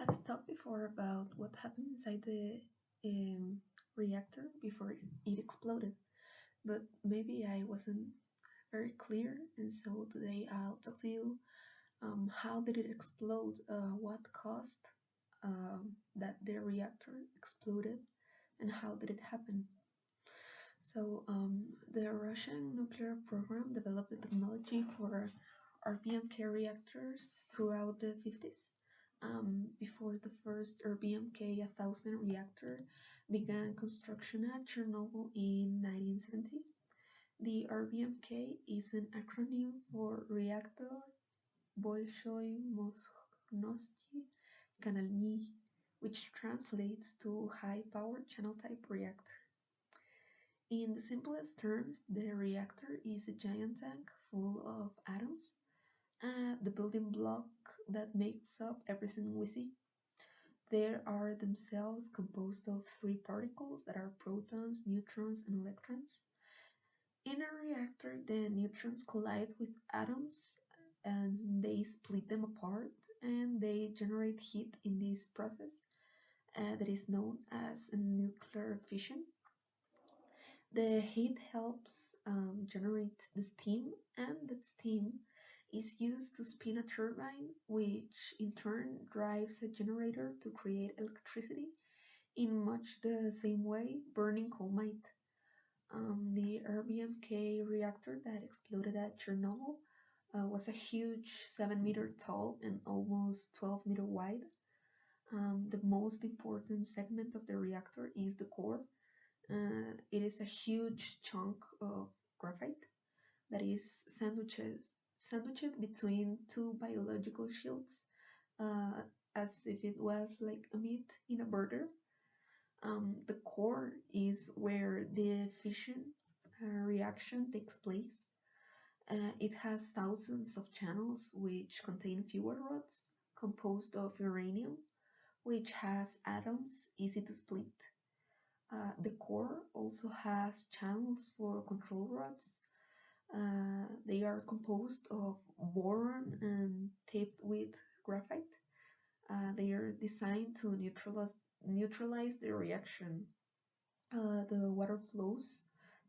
I've talked before about what happened inside the reactor before it exploded, but maybe I wasn't very clear, and so today I'll talk to you. How did it explode? What caused that the reactor exploded, and how did it happen? The Russian nuclear program developed the technology for RBMK reactors throughout the 50s. Before the first RBMK 1000 reactor began construction at Chernobyl in 1970. The RBMK is an acronym for Reactor Bolshoi Moskovsky Kanalny, which translates to High Power Channel Type Reactor. In the simplest terms, the reactor is a giant tank full of atoms, the building block that makes up everything we see. They are themselves composed of three particles that are protons, neutrons, and electrons. In a reactor, the neutrons collide with atoms and they split them apart and they generate heat in this process that is known as nuclear fission. The heat helps generate the steam, and that steam is used to spin a turbine, which in turn drives a generator to create electricity in much the same way burning coal might. The RBMK reactor that exploded at Chernobyl was a huge 7-meter tall and almost 12-meter wide. The most important segment of the reactor is the core. It is a huge chunk of graphite that is sandwiched between two biological shields, as if it was like a meat in a burger. The core is where the fission reaction takes place. It has thousands of channels which contain fuel rods composed of uranium, which has atoms easy to split. The core also has channels for control rods. They are composed of boron and taped with graphite. They are designed to neutralize the reaction. The water flows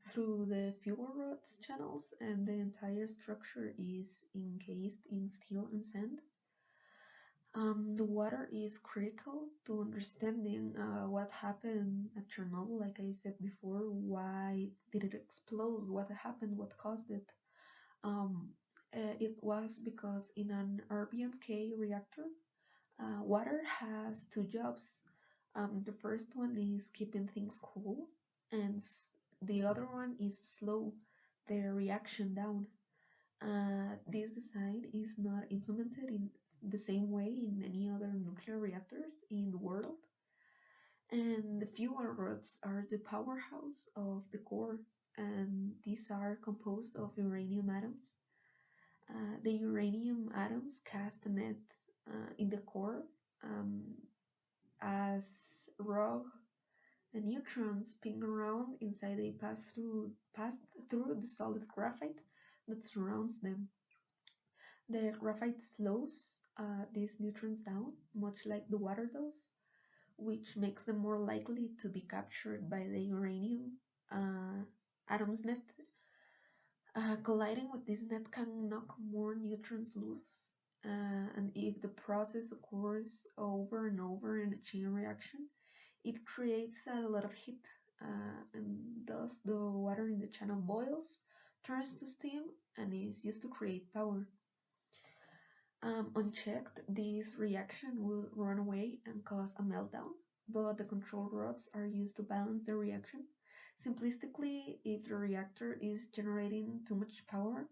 through the fuel rods channels, and the entire structure is encased in steel and sand. The water is critical to understanding what happened at Chernobyl. Like I said before, why did it explode? What happened? What caused it? It was because in an RBMK reactor, water has two jobs. The first one is keeping things cool, and the other one is slow the reaction down. This design is not implemented in the same way in any other nuclear reactors in the world, and the fuel rods are the powerhouse of the core, and these are composed of uranium atoms. The uranium atoms cast a net in the core as rogue neutrons ping around inside. They pass through the solid graphite that surrounds them. The graphite slows these neutrons down, much like the water does, which makes them more likely to be captured by the uranium atoms net. Colliding with this net can knock more neutrons loose, and if the process occurs over and over in a chain reaction, it creates a lot of heat, and thus the water in the channel boils, turns to steam, and is used to create power. Unchecked, this reaction will run away and cause a meltdown, but the control rods are used to balance the reaction. Simplistically, if the reactor is generating too much power,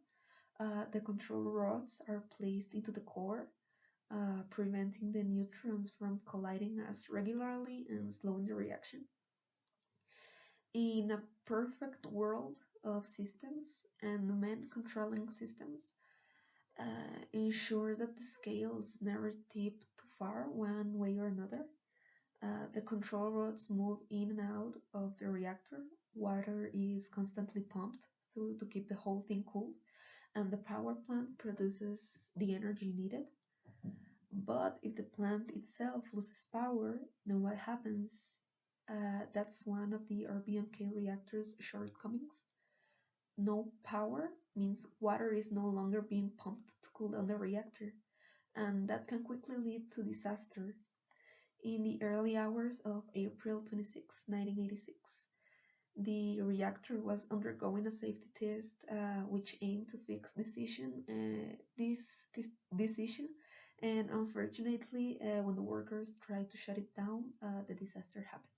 the control rods are placed into the core, preventing the neutrons from colliding as regularly and slowing the reaction. In a perfect world of systems and men controlling systems, ensure that the scales never tip too far one way or another. The control rods move in and out of the reactor. Water is constantly pumped through to keep the whole thing cool, and the power plant produces the energy needed. But if the plant itself loses power, then what happens? That's one of the RBMK reactor's shortcomings. No power means water is no longer being pumped to cool down the reactor, and that can quickly lead to disaster. In the early hours of April 26, 1986, the reactor was undergoing a safety test which aimed to fix this decision, and unfortunately, when the workers tried to shut it down, the disaster happened.